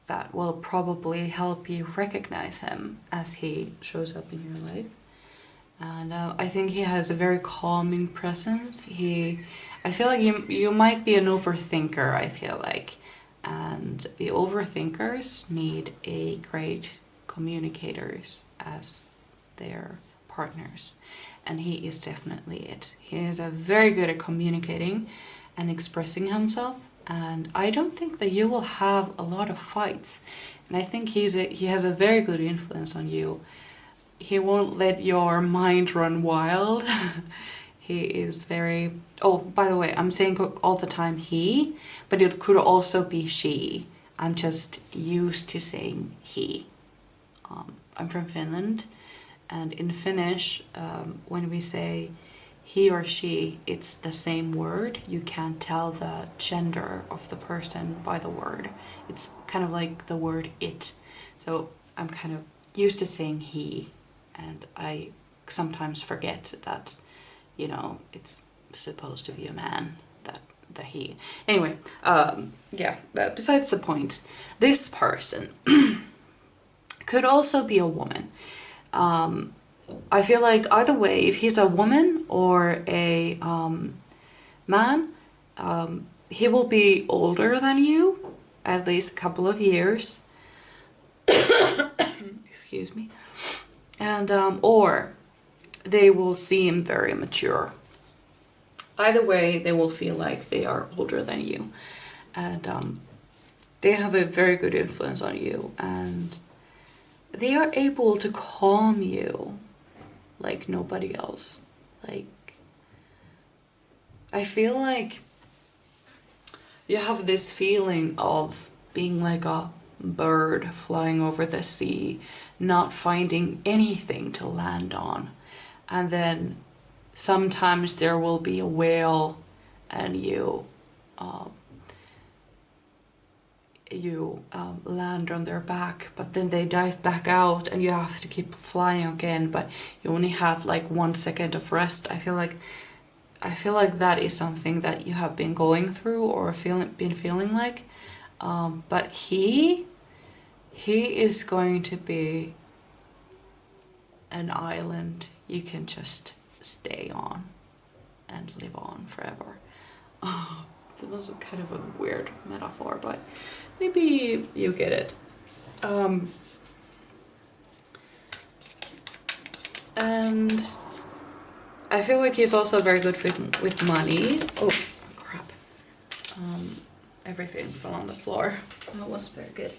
that will probably help you recognize him as he shows up in your life. And I think he has a very calming presence. I feel like you might be an overthinker, I feel like. And the overthinkers need a great communicators as their partners. And he is definitely it. He is very good at communicating and expressing himself. And I don't think that you will have a lot of fights. And I think he has a very good influence on you. He won't let your mind run wild. He is very... Oh, by the way, I'm saying all the time he, but it could also be she. I'm just used to saying he. I'm from Finland, and in Finnish, when we say he or she, it's the same word. You can't tell the gender of the person by the word. It's kind of like the word it. So I'm kind of used to saying he. And I sometimes forget that, you know, it's supposed to be a man, that he. Anyway, yeah, but besides the point, this person could also be a woman. I feel like either way, if he's a woman or a man, he will be older than you, at least a couple of years. Excuse me. And or they will seem very mature. Either way, they will feel like they are older than you, and they have a very good influence on you, and they are able to calm you like nobody else. Like, I feel like you have this feeling of being like a bird flying over the sea, not finding anything to land on, and then sometimes there will be a whale and you land on their back, but then they dive back out and you have to keep flying again, but you only have like 1 second of rest. I feel like that is something that you have been going through or been feeling like, but he is going to be an island you can just stay on and live on forever. Oh, that was kind of a weird metaphor, but maybe you get it. And I feel like he's also very good with money. Oh, crap. Everything fell on the floor. That wasn't very good.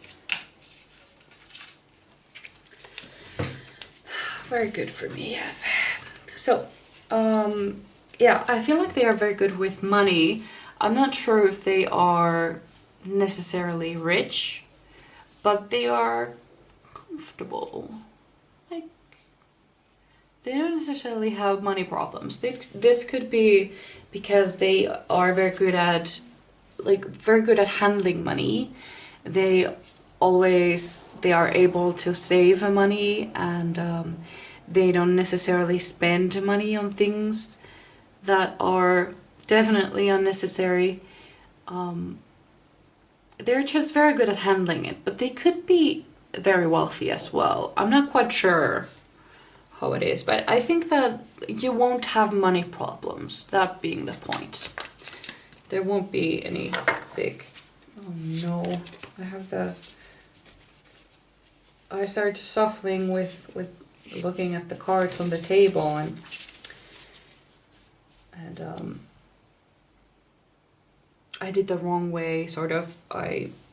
Very good for me, yes. So, yeah, I feel like they are very good with money. I'm not sure if they are necessarily rich, but they are comfortable. Like, they don't necessarily have money problems. This could be because they are very good at, like, very good at handling money. They are able to save money, and they don't necessarily spend money on things that are definitely unnecessary. They're just very good at handling it, but they could be very wealthy as well. I'm not quite sure how it is, but I think that you won't have money problems, that being the point. There won't be any big... Oh no, I started shuffling with looking at the cards on the table, and I did the wrong way, sort of.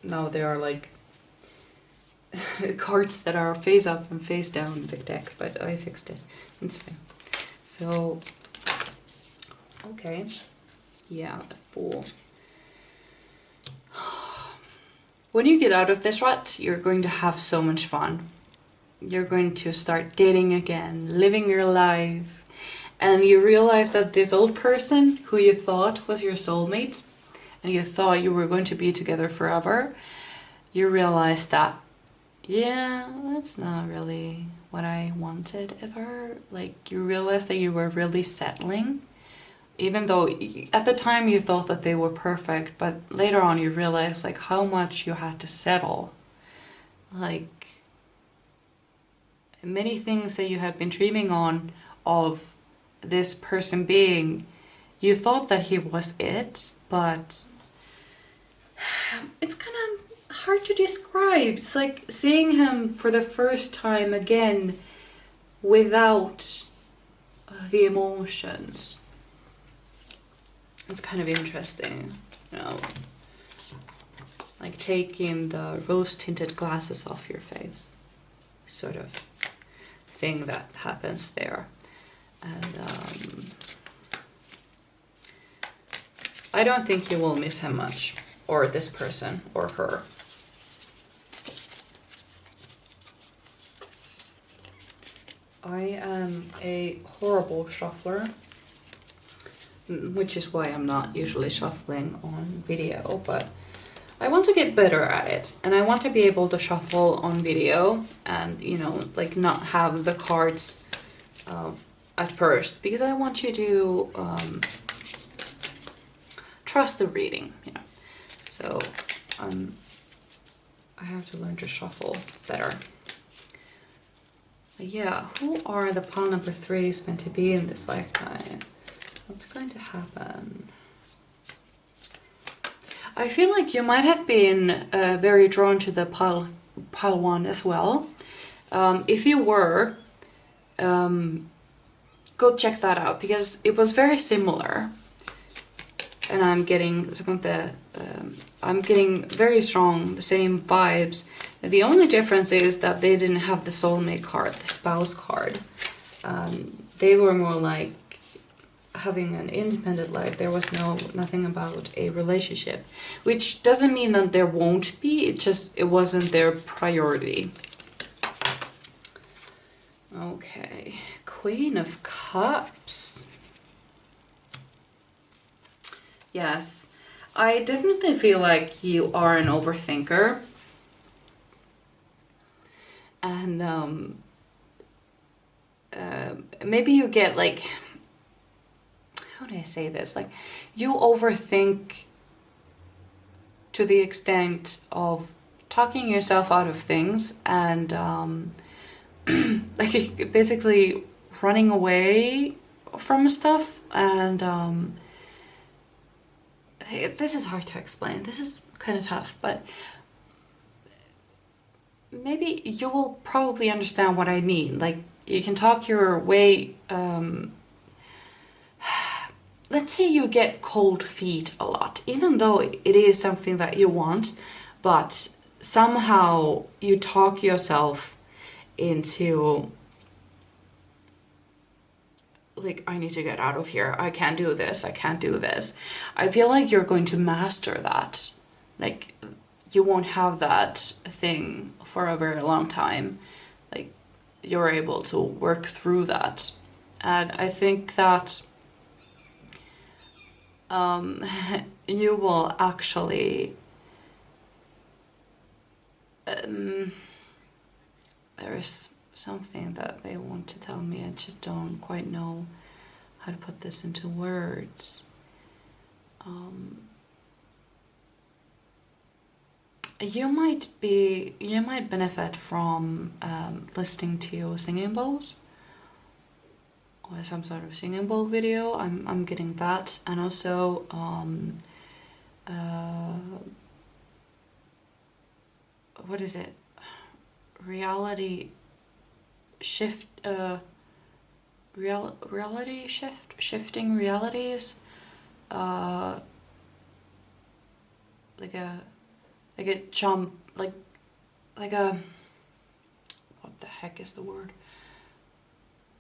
Now there are like cards that are face up and face down in the deck, but I fixed it. It's fine. So, okay. Yeah, the Fool. When you get out of this rut, you're going to have so much fun. You're going to start dating again, living your life, and you realize that this old person who you thought was your soulmate, and you thought you were going to be together forever, you realize that, yeah, that's not really what I wanted ever. Like, you realize that you were really settling, even though at the time you thought that they were perfect, but later on you realize like how much you had to settle. Like, many things that you had been dreaming of this person being, you thought that he was it, but it's kind of hard to describe. It's like seeing him for the first time again without the emotions. It's kind of interesting, you know, like taking the rose-tinted glasses off your face, sort of thing that happens there. And I don't think you will miss him much, or this person, or her. I am a horrible shuffler, which is why I'm not usually shuffling on video, but I want to get better at it, and I want to be able to shuffle on video and, you know, like not have the cards at first, because I want you to trust the reading, you know. So I have to learn to shuffle better. But yeah, who are the pile number 3s meant to be in this lifetime? What's going to happen? I feel like you might have been very drawn to the pile 1 as well. If you were, go check that out, because it was very similar. And I'm getting some of the, I'm getting very strong, the same vibes. The only difference is that they didn't have the soulmate card, the spouse card. They were more like having an independent life. There was nothing about a relationship, which doesn't mean that there won't be. It wasn't their priority. Okay, Queen of Cups. Yes, I definitely feel like you are an overthinker, and maybe you get like, how do I say this? Like, you overthink to the extent of talking yourself out of things and like basically running away from stuff. And this is hard to explain. This is kind of tough, but maybe you will probably understand what I mean. Like, you can talk your way. Let's say you get cold feet a lot, even though it is something that you want, but somehow you talk yourself into like, I need to get out of here. I can't do this. I can't do this. I feel like you're going to master that. Like, you won't have that thing for a very long time. Like, you're able to work through that. And I think that you will actually... there is something that they want to tell me. I just don't quite know how to put this into words. You might benefit from listening to singing bowls or some sort of singing bowl video. I'm getting that, and also what is it? Reality shift. Reality shift, shifting realities. Like a jump, like a, what the heck is the word?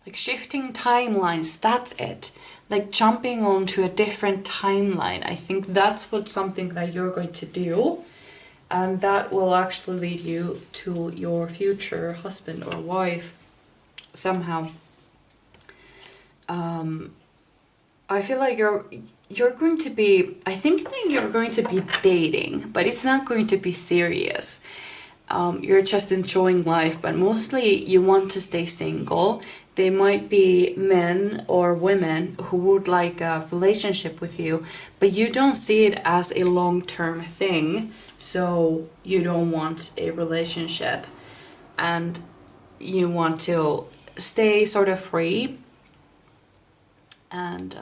Like shifting timelines, that's it. Like jumping onto a different timeline. I think that's something that you're going to do. And that will actually lead you to your future husband or wife somehow. I feel like you're going to be, I think that you're going to be dating, but it's not going to be serious. You're just enjoying life, but mostly you want to stay single. They might be men or women who would like a relationship with you, but you don't see it as a long-term thing, so you don't want a relationship, and you want to stay sort of free and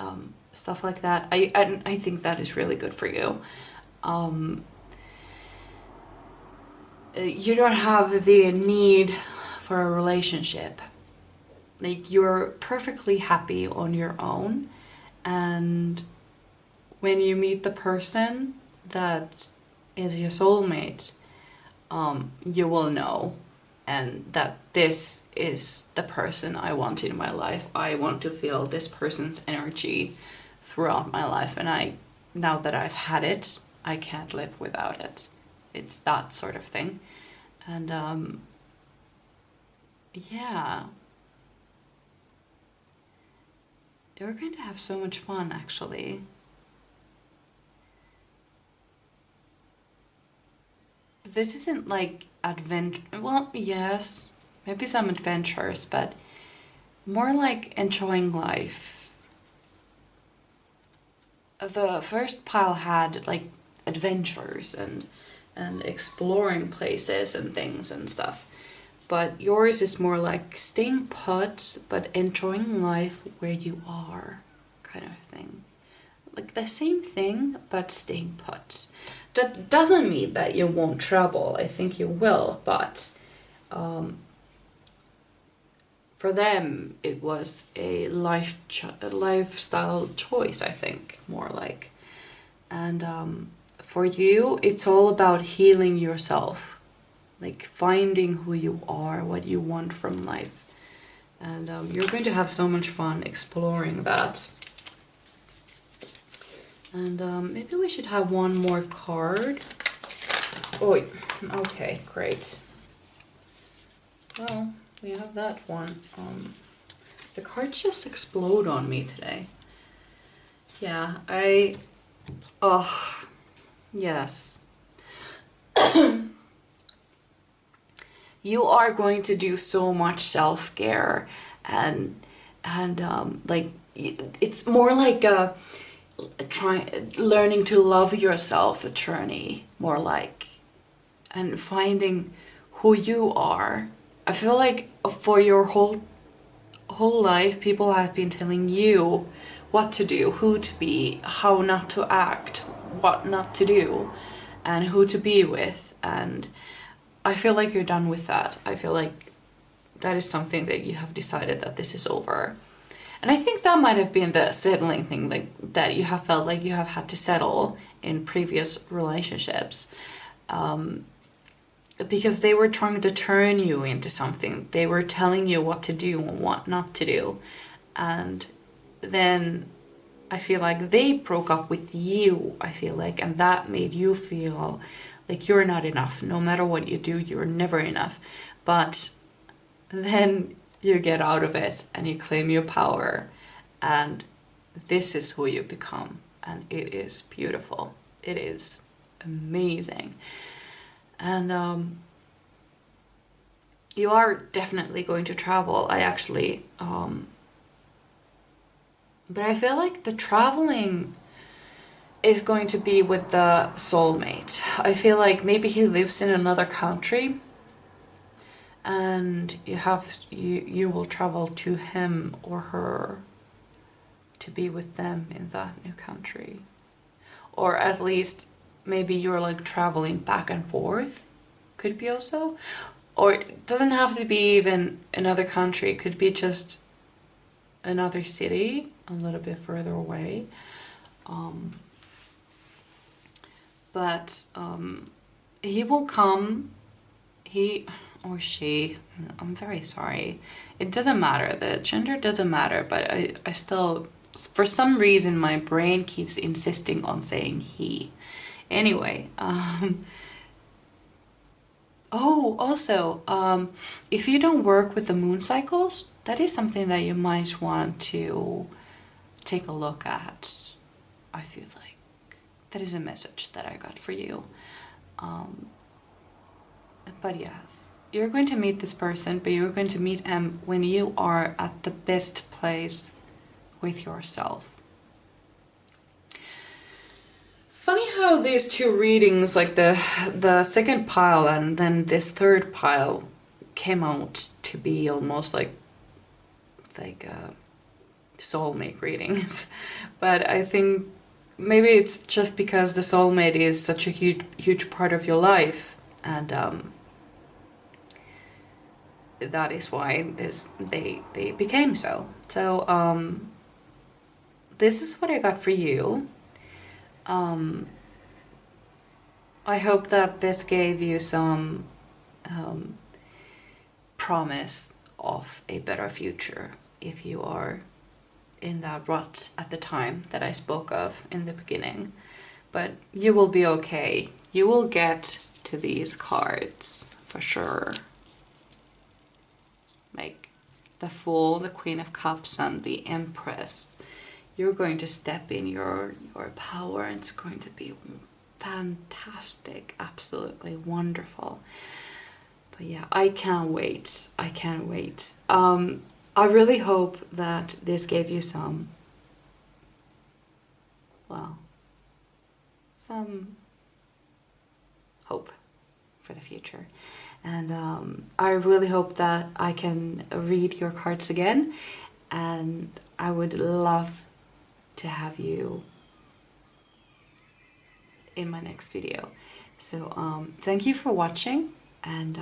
stuff like that. I think that is really good for you. You don't have the need for a relationship. Like, you're perfectly happy on your own, and when you meet the person that is your soulmate, you will know, and that this is the person I want in my life. I want to feel this person's energy throughout my life, and now that I've had it, I can't live without it. It's that sort of thing. And yeah, you're going to have so much fun, actually. This isn't like adventure, well, yes, maybe some adventures, but more like enjoying life. The first pile had like adventures and exploring places and things and stuff, but yours is more like staying put but enjoying life where you are, kind of thing. Like the same thing but staying put. That doesn't mean that you won't travel. I think you will, but for them it was a lifestyle choice, I think, more like. And for you, it's all about healing yourself, like finding who you are, what you want from life. And you're going to have so much fun exploring that. And maybe we should have one more card. Oh, okay, great. Well, we have that one. The cards just explode on me today. Yeah, oh, yes. You are going to do so much self-care, and like, it's more like a learning to love yourself, a journey, more like, and finding who you are. I feel like for your whole life, people have been telling you what to do, who to be, how not to act, what not to do, and who to be with. And I feel like you're done with that. I feel like that is something that you have decided that this is over. And I think that might have been the settling thing, like that you have felt like you have had to settle in previous relationships. Because they were trying to turn you into something. They were telling you what to do and what not to do. And then I feel like they broke up with you, I feel like, and that made you feel like you're not enough. No matter what you do, you're never enough. But then you get out of it and you claim your power, and this is who you become, and it is beautiful. It is amazing. And you are definitely going to travel. But I feel like the traveling is going to be with the soulmate. I feel like maybe he lives in another country and you will travel to him or her to be with them in that new country. Or at least maybe you're like traveling back and forth. Could be also. Or it doesn't have to be even another country. It could be just another city a little bit further away. But he will come, he or she, I'm very sorry. It doesn't matter, the gender doesn't matter, but I still, for some reason, my brain keeps insisting on saying he. Anyway, oh, also, if you don't work with the moon cycles, that is something that you might want to take a look at. I feel like that is a message that I got for you. But yes, you're going to meet this person, but you're going to meet him when you are at the best place with yourself. Funny how these two readings, like the second pile and then this third pile, came out to be almost like soulmate readings. But I think maybe it's just because the soulmate is such a huge part of your life, and that is why they became so. So this is what I got for you. I hope that this gave you some promise of a better future if you are in that rut at the time that I spoke of in the beginning. But you will be okay. You will get to these cards for sure. Like the Fool, the Queen of Cups, and the Empress. You're going to step in your power, and it's going to be fantastic, absolutely wonderful. But yeah, I can't wait. I can't wait. I really hope that this gave you some, well, some hope for the future. And I really hope that I can read your cards again, and I would love to have you in my next video. So thank you for watching, and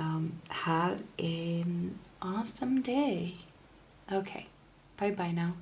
have an awesome day. Okay, bye bye now.